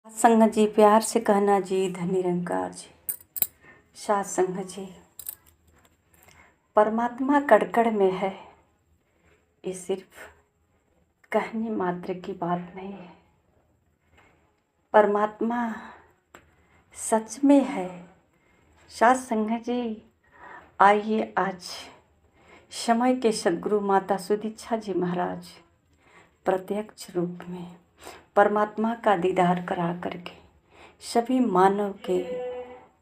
संगत जी, प्यार से कहना जी, धन निरंकार जी। साध संगत जी, परमात्मा कड़ में है, ये सिर्फ कहने मात्र की बात नहीं है। परमात्मा सच में है। साध संगत जी, आइए आज समय के सद्गुरु माता सुदीक्षा जी महाराज प्रत्यक्ष रूप में परमात्मा का दीदार करा करके सभी मानव के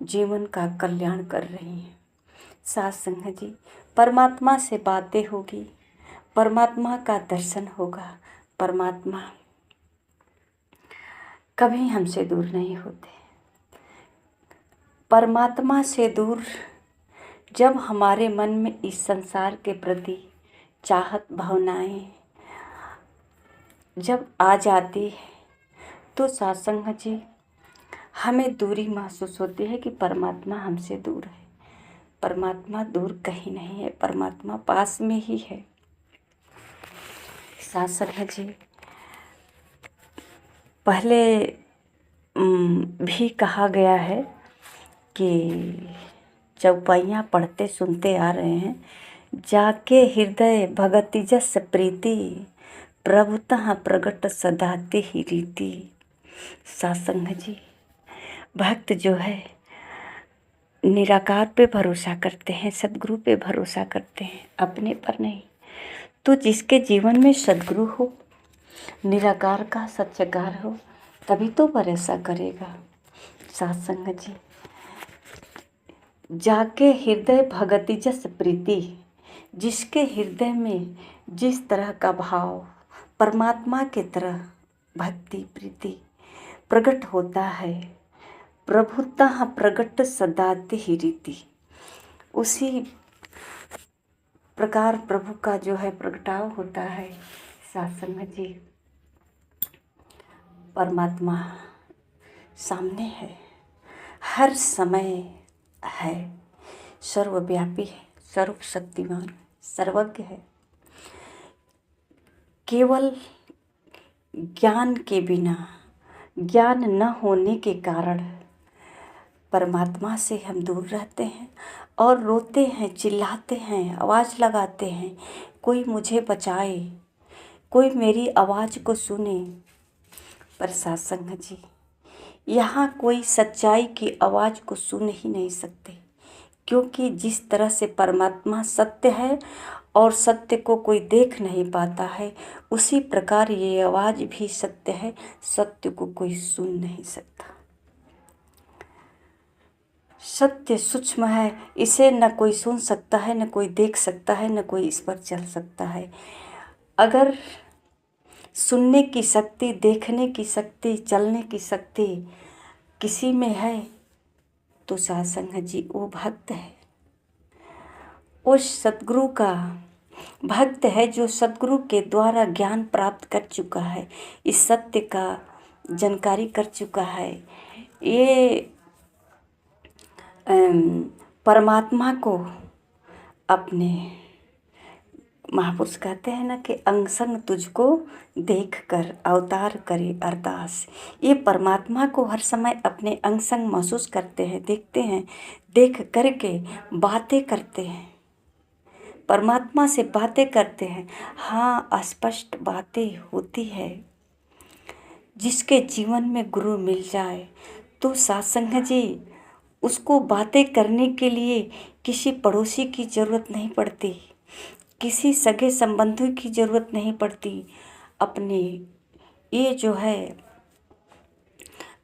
जीवन का कल्याण कर रही हैं। साध संगत जी, परमात्मा से बातें होगी, परमात्मा का दर्शन होगा। परमात्मा कभी हमसे दूर नहीं होते। परमात्मा से दूर जब हमारे मन में इस संसार के प्रति चाहत भावनाएं जब आ जाती है तो साध संगत जी, हमें दूरी महसूस होती है कि परमात्मा हमसे दूर है। परमात्मा दूर कहीं नहीं है, परमात्मा पास में ही है। साध संगत जी, पहले भी कहा गया है कि चौपाइयाँ पढ़ते सुनते आ रहे हैं, जाके हृदय भगति जस प्रीति प्रभुतः प्रगट सदाते ही रीति। साध संगत जी, भक्त जो है निराकार पे भरोसा करते हैं, सद्गुरु पे भरोसा करते हैं, अपने पर नहीं। तो जिसके जीवन में सद्गुरु हो, निराकार का सच्चाकार हो, तभी तो भरोसा करेगा। साध संगत जी, जाके हृदय भगति जस प्रीति, जिसके हृदय में जिस तरह का भाव परमात्मा के तरह भक्ति प्रीति प्रकट होता है, प्रभुतः प्रगट सदाते ही रीति, उसी प्रकार प्रभु का जो है प्रगटाव होता है। साध संगत जी, परमात्मा सामने है, हर समय है, सर्वव्यापी है, सर्वशक्तिमान, सर्वज्ञ है। केवल ज्ञान के बिना, ज्ञान न होने के कारण परमात्मा से हम दूर रहते हैं और रोते हैं, चिल्लाते हैं, आवाज़ लगाते हैं, कोई मुझे बचाए, कोई मेरी आवाज़ को सुने। पर साध संगत जी, यहाँ कोई सच्चाई की आवाज़ को सुन ही नहीं सकते, क्योंकि जिस तरह से परमात्मा सत्य है और सत्य को कोई देख नहीं पाता है, उसी प्रकार ये आवाज़ भी सत्य है, सत्य को कोई सुन नहीं सकता। सत्य सूक्ष्म है, इसे न कोई सुन सकता है, न कोई देख सकता है, न कोई इस पर चल सकता है। अगर सुनने की शक्ति, देखने की शक्ति, चलने की शक्ति किसी में है तो साध संगत जी वो भक्त है, उस सद्गुरु का भक्त है जो सद्गुरु के द्वारा ज्ञान प्राप्त कर चुका है, इस सत्य का जानकारी कर चुका है। ये परमात्मा को अपने महापुरुष कहते हैं ना कि अंग संग तुझको देख कर अवतार करे अरदास। ये परमात्मा को हर समय अपने अंग संग महसूस करते हैं, देखते हैं, देख करके बातें करते हैं, परमात्मा से बातें करते हैं। हाँ, स्पष्ट बातें होती है। जिसके जीवन में गुरु मिल जाए तो साध संगत जी, उसको बातें करने के लिए किसी पड़ोसी की ज़रूरत नहीं पड़ती, किसी सगे संबंधी की ज़रूरत नहीं पड़ती। अपने ये जो है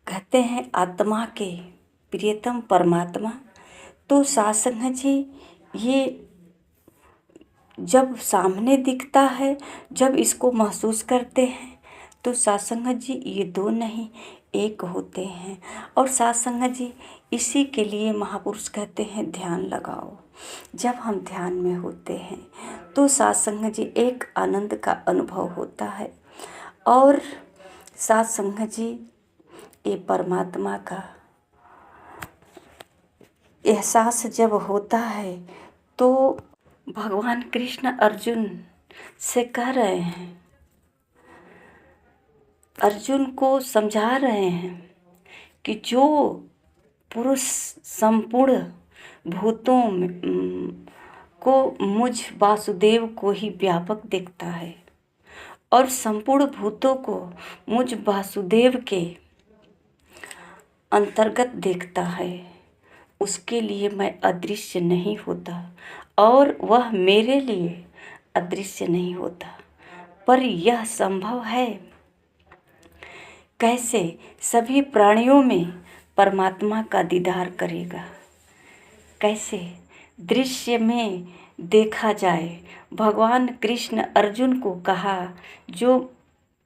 कहते हैं आत्मा के प्रियतम परमात्मा, तो साध संगत जी ये जब सामने दिखता है, जब इसको महसूस करते हैं तो साध संगत जी ये दो नहीं एक होते हैं। और साध संगत जी, इसी के लिए महापुरुष कहते हैं ध्यान लगाओ। जब हम ध्यान में होते हैं तो साध संगत जी एक आनंद का अनुभव होता है। और साध संगत जी, ये परमात्मा का एहसास जब होता है तो भगवान कृष्ण अर्जुन से कह रहे हैं, अर्जुन को समझा रहे हैं कि जो पुरुष संपूर्ण भूतों को मुझ वासुदेव को ही व्यापक देखता है और संपूर्ण भूतों को मुझ वासुदेव के अंतर्गत देखता है, उसके लिए मैं अदृश्य नहीं होता और वह मेरे लिए अदृश्य नहीं होता। पर यह संभव है कैसे? सभी प्राणियों में परमात्मा का दीदार करेगा कैसे? दृश्य में देखा जाए। भगवान कृष्ण अर्जुन को कहा, जो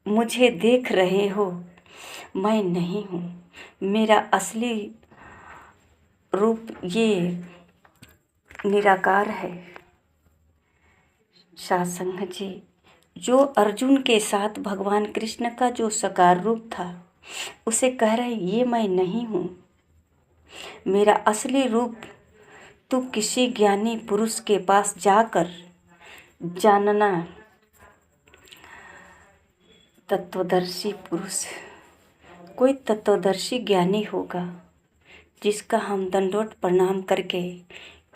मुझे देख रहे हो मैं नहीं हूँ, मेरा असली रूप ये निराकार है। सासंग जी, जो अर्जुन के साथ भगवान कृष्ण का जो साकार रूप था उसे कह रहे, ये मैं नहीं हूँ, मेरा असली रूप तू किसी ज्ञानी पुरुष के पास जाकर जानना। तत्वदर्शी पुरुष, कोई तत्वदर्शी ज्ञानी होगा जिसका हम दंडोत प्रणाम करके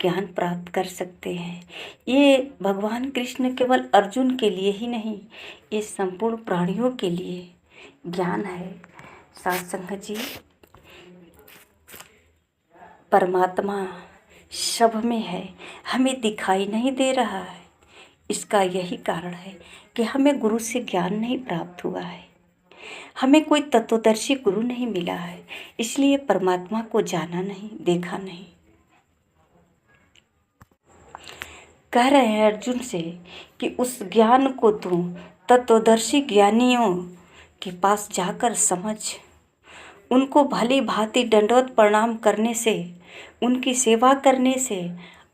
ज्ञान प्राप्त कर सकते हैं। ये भगवान कृष्ण केवल अर्जुन के लिए ही नहीं, ये संपूर्ण प्राणियों के लिए ज्ञान है। सत्संग जी, परमात्मा सब में है, हमें दिखाई नहीं दे रहा है। इसका यही कारण है कि हमें गुरु से ज्ञान नहीं प्राप्त हुआ है, हमें कोई तत्वदर्शी गुरु नहीं मिला है, इसलिए परमात्मा को जाना नहीं, देखा नहीं। कह रहे हैं अर्जुन से कि उस ज्ञान को तू तत्वदर्शी ज्ञानियों के पास जाकर समझ। उनको भली भांति दंडवत प्रणाम करने से, उनकी सेवा करने से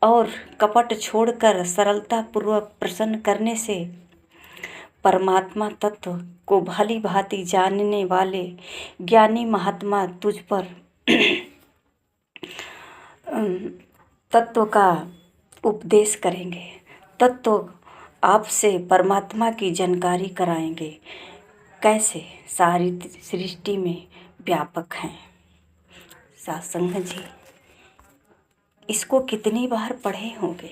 और कपट छोड़कर सरलता पूर्वक प्रसन्न करने से परमात्मा तत्व को भली भांति जानने वाले ज्ञानी महात्मा तुझ पर तत्व का उपदेश करेंगे, तत्व आपसे परमात्मा की जानकारी कराएंगे, कैसे सारी सृष्टि में व्यापक हैं। सत्संग जी, इसको कितनी बार पढ़े होंगे?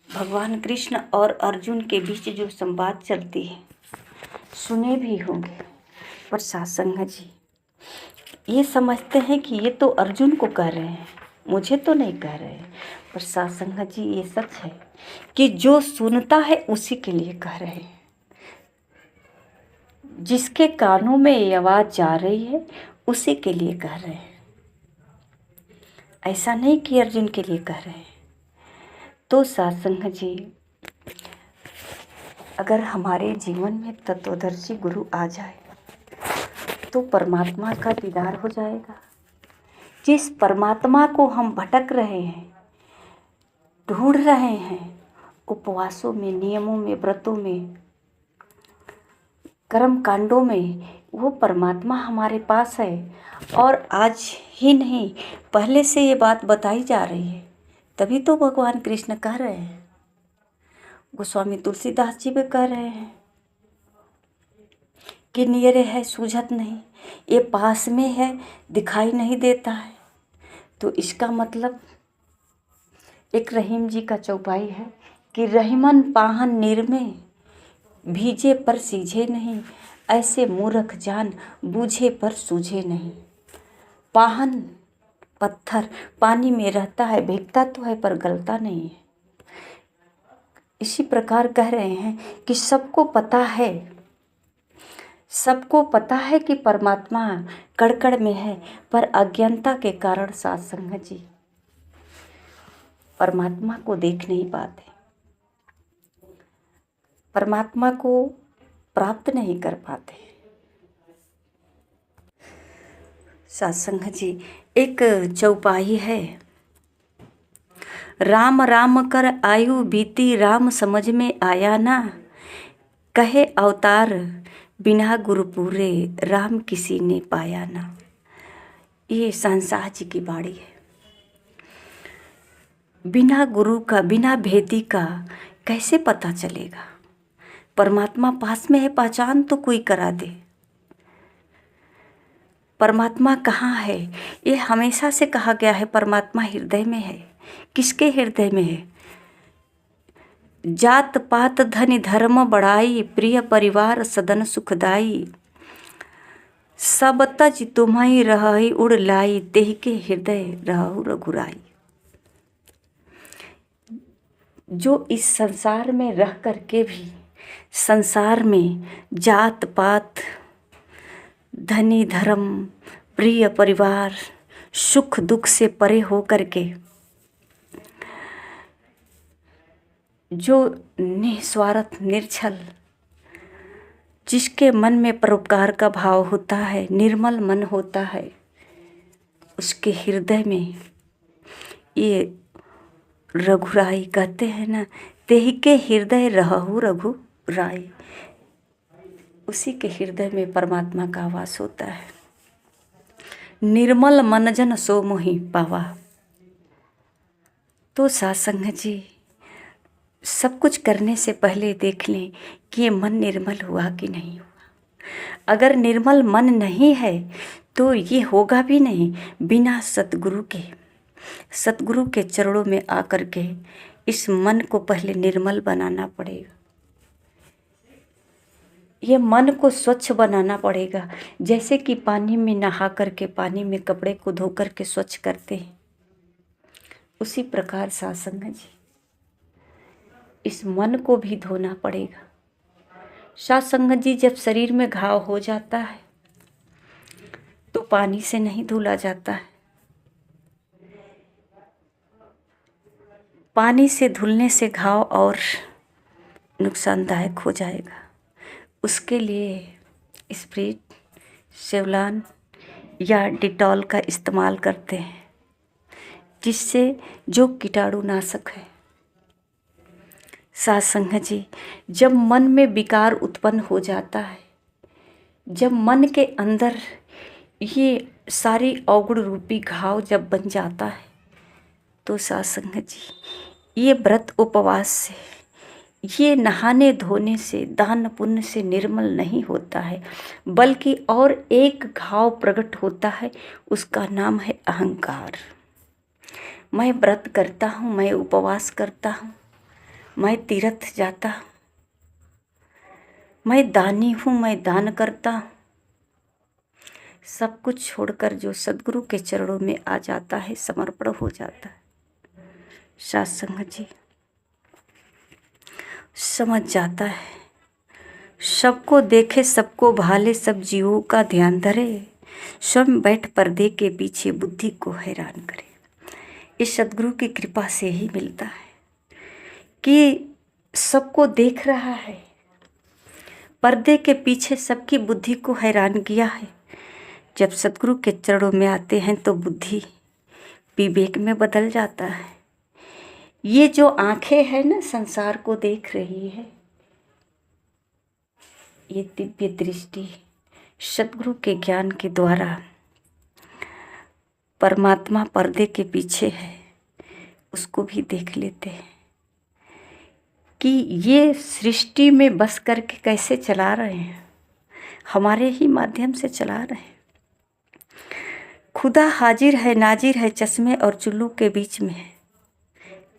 भगवान कृष्ण और अर्जुन के बीच जो संवाद चलती है सुने भी होंगे, पर सत्संग जी ये समझते हैं कि ये तो अर्जुन को कह रहे हैं, मुझे तो नहीं कह रहे हैं। पर सत्संग जी ये सच है कि जो सुनता है उसी के लिए कह रहे हैं, जिसके कानों में ये आवाज़ जा रही है उसी के लिए कह रहे हैं, ऐसा नहीं कि अर्जुन के लिए कह रहे हैं। तो सत्संग जी, अगर हमारे जीवन में तत्वदर्शी गुरु आ जाए तो परमात्मा का दीदार हो जाएगा। जिस परमात्मा को हम भटक रहे हैं, ढूंढ रहे हैं, उपवासों में, नियमों में, व्रतों में, कर्म कांडों में, वो परमात्मा हमारे पास है। और आज ही नहीं, पहले से ये बात बताई जा रही है, तभी तो भगवान कृष्ण कह रहे हैं, गोस्वामी तुलसीदास जी भी कह रहे हैं कि नियरे है सूझत नहीं, ये पास में है दिखाई नहीं देता है। तो इसका मतलब एक रहीम जी का चौपाई है कि रहीमन पाहन निर्मय, भीजे पर सीझे नहीं, ऐसे मूर्ख जान बूझे पर सूझे नहीं। पाहन पत्थर पानी में रहता है, भीगता तो है पर गलता नहीं है। इसी प्रकार कह रहे हैं कि सबको पता है कि परमात्मा कड़ में है, पर अज्ञानता के कारण सत्संग जी परमात्मा को देख नहीं पाते, परमात्मा को प्राप्त नहीं कर पाते। सत्संग जी, एक चौपाई है, राम राम कर आयु बीती, राम समझ में आया ना, कहे अवतार बिना गुरु पूरे, राम किसी ने पाया ना। ये शहंशाह जी की बाणी है। बिना गुरु का, बिना भेदी का कैसे पता चलेगा? परमात्मा पास में है, पहचान तो कोई करा दे। परमात्मा कहाँ है? ये हमेशा से कहा गया है परमात्मा हृदय में है। किसके हृदय में है? जात पात धन धर्म बड़ाई, प्रिय परिवार सदन सुखदाई, सब तज तुम्हारी रहई उड़ लाई, तेह के हृदय रहु रघुराई। जो इस संसार में रह करके भी संसार में जात पात, धनी धर्म, प्रिय परिवार, सुख दुख से परे हो करके जो निस्वार्थ निर्छल, जिसके मन में परोपकार का भाव होता है, निर्मल मन होता है, उसके हृदय में ये रघुराई कहते हैं ना, तेहि के हृदय रहु रघुराई। उसी के हृदय में परमात्मा का वास होता है। निर्मल मन जन सो मोहि पावा। तो सत्संग जी, सब कुछ करने से पहले देख लें कि ये मन निर्मल हुआ कि नहीं हुआ। अगर निर्मल मन नहीं है तो ये होगा भी नहीं। बिना सतगुरु के चरणों में आकर के इस मन को पहले निर्मल बनाना पड़ेगा। ये मन को स्वच्छ बनाना पड़ेगा। जैसे कि पानी में नहा करके, पानी में कपड़े को धो करके स्वच्छ करते हैं, उसी प्रकार सत्संग जी इस मन को भी धोना पड़ेगा। सत्संग जी, जब शरीर में घाव हो जाता है तो पानी से नहीं धुला जाता है। पानी से धुलने से घाव और नुकसानदायक हो जाएगा। उसके लिए स्प्रिट, सेवलान या डिटॉल का इस्तेमाल करते हैं, जिससे जो कीटाणुनाशक है। सत्संग जी, जब मन में विकार उत्पन्न हो जाता है, जब मन के अंदर ये सारी अवगुण रूपी घाव जब बन जाता है, तो सत्संग जी ये व्रत उपवास से, ये नहाने धोने से, दान पुण्य से निर्मल नहीं होता है, बल्कि और एक घाव प्रकट होता है। उसका नाम है अहंकार। मैं व्रत करता हूँ, मैं उपवास करता हूँ, मैं तीर्थ जाता हूँ, मैं दानी हूँ, मैं दान करता हूँ, सब कुछ छोड़कर जो सद्गुरु के चरणों में आ जाता है, समर्पण हो जाता है, सत्संग जी समझ जाता है। सबको देखे, सबको भाले, सब जीवों का ध्यान धरे, स्वयं बैठ पर्दे के पीछे बुद्धि को हैरान करे। इस सद्गुरु की कृपा से ही मिलता है कि सबको देख रहा है, पर्दे के पीछे सबकी बुद्धि को हैरान किया है। जब सद्गुरु के चरणों में आते हैं तो बुद्धि विवेक में बदल जाता है। ये जो आंखें हैं ना, संसार को देख रही है, ये दिव्य दृष्टि सद्गुरु के ज्ञान के द्वारा परमात्मा पर्दे के पीछे है, उसको भी देख लेते हैं कि ये सृष्टि में बस करके कैसे चला रहे हैं, हमारे ही माध्यम से चला रहे हैं। खुदा हाजिर है नाजिर है, चश्मे और चुल्लू के बीच में है,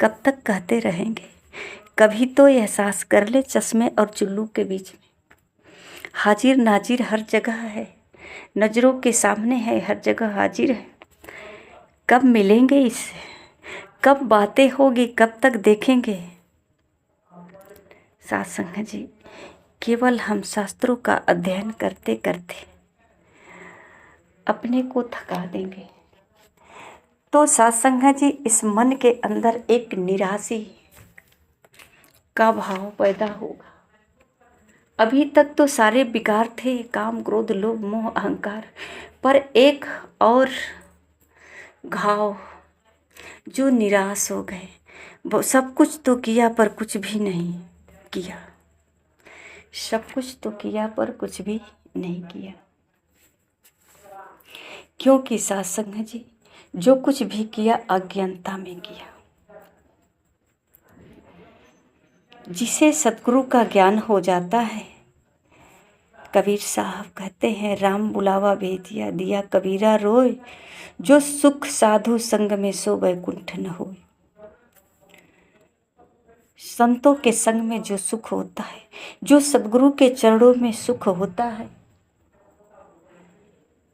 कब तक कहते रहेंगे। कभी तो एहसास कर ले, चश्मे और चुल्लू के बीच में हाजिर नाजिर हर जगह है, नज़रों के सामने है, हर जगह हाजिर है। कब मिलेंगे इससे, कब बातें होगी, कब तक देखेंगे। सत्संग जी, केवल हम शास्त्रों का अध्ययन करते करते अपने को थका देंगे। तो सत्संग जी, इस मन के अंदर एक निराशी का भाव पैदा होगा। अभी तक तो सारे विकार थे, काम क्रोध लोभ मोह अहंकार, पर एक और घाव जो निराश हो गए। वो सब कुछ तो किया पर कुछ भी नहीं किया, सब कुछ तो किया पर कुछ भी नहीं किया। क्योंकि सत्संग जी, जो कुछ भी किया अज्ञानता में किया। जिसे सद्गुरु का ज्ञान हो जाता है कबीर साहब कहते हैं, राम बुलावा भेजिया दिया कबीरा रोय, जो सुख साधु संग में सो वैकुंठ न होय। संतों के संग में जो सुख होता है, जो सदगुरु के चरणों में सुख होता है,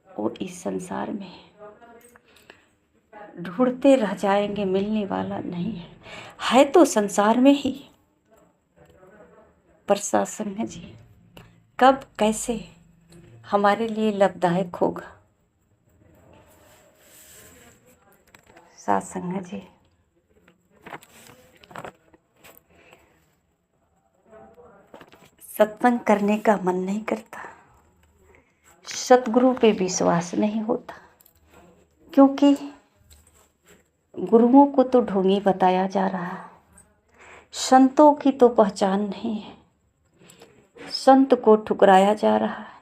वो इस संसार में ढूंढते रह जाएंगे, मिलने वाला नहीं है तो संसार में ही। पर सत्संग जी कब कैसे हमारे लिए लाभदायक होगा। सत्संग जी सत्संग करने का मन नहीं करता, सतगुरु पे विश्वास नहीं होता, क्योंकि गुरुओं को तो ढोंगी बताया जा रहा है, संतों की तो पहचान नहीं है, संत को ठुकराया जा रहा है।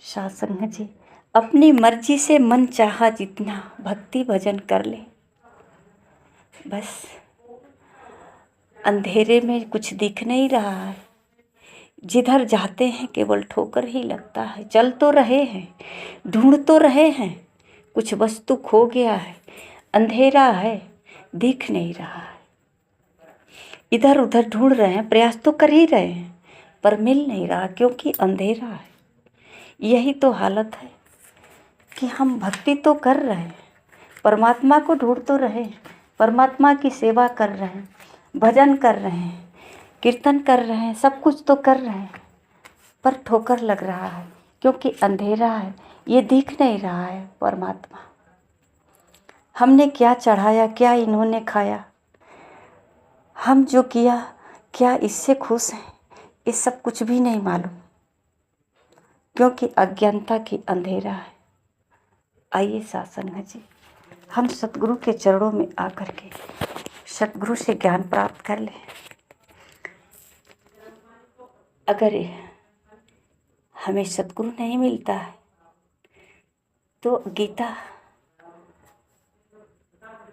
सत्संग जी अपनी मर्जी से मन चाहा जितना भक्ति भजन कर ले, बस अंधेरे में कुछ दिख नहीं रहा है, जिधर जाते हैं केवल ठोकर ही लगता है। चल तो रहे हैं, ढूंढ तो रहे हैं, कुछ वस्तु खो गया है, अंधेरा है, दिख नहीं रहा है। इधर उधर ढूंढ रहे हैं, प्रयास तो कर ही रहे हैं, पर मिल नहीं रहा, क्योंकि अंधेरा है। यही तो हालत है कि हम भक्ति तो कर रहे हैं, परमात्मा को ढूंढ तो रहे हैं, परमात्मा की सेवा कर रहे हैं, भजन कर रहे हैं, कीर्तन कर रहे हैं, सब कुछ तो कर रहे हैं, पर ठोकर लग रहा है, क्योंकि अंधेरा है, ये दिख नहीं रहा है परमात्मा। हमने क्या चढ़ाया, क्या इन्होंने खाया, हम जो किया क्या इससे खुश हैं, ये सब कुछ भी नहीं मालूम, क्योंकि अज्ञानता की अंधेरा है। आइए सत्संग जी हम सतगुरु के चरणों में आकर के सतगुरु से ज्ञान प्राप्त कर लें। अगर हमें सतगुरु नहीं मिलता है तो गीता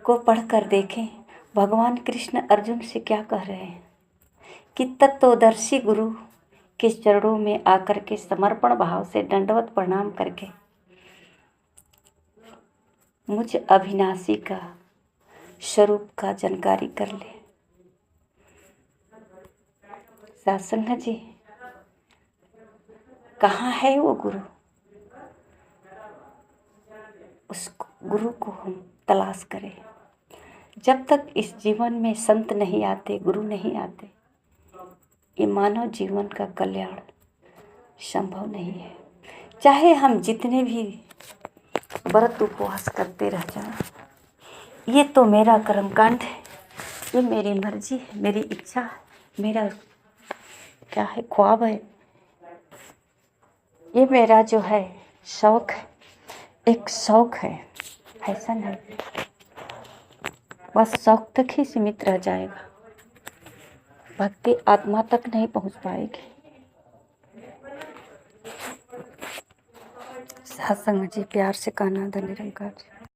को पढ़कर देखें, भगवान कृष्ण अर्जुन से क्या कह रहे हैं कि तत्वदर्शी गुरु के चरणों में आकर के समर्पण भाव से दंडवत प्रणाम करके मुझ अविनाशी का स्वरूप का जानकारी कर ले। सत्संग जी कहाँ है वो गुरु, उस गुरु को हम तलाश करें। जब तक इस जीवन में संत नहीं आते, गुरु नहीं आते, ये मानव जीवन का कल्याण संभव नहीं है। चाहे हम जितने भी व्रत उपवास करते रह जाएं, ये तो मेरा कर्मकांड है, ये मेरी मर्जी है, मेरी इच्छा है, मेरा क्या है ख्वाब है, ये मेरा जो है शौक है, एक शौक है, ऐसा नहीं, बस शौक तक ही सीमित रह जाएगा, भक्ति आत्मा तक नहीं पहुंच पाएगी। सत्संग जी प्यार से कहना, धन्य निरंकार जी।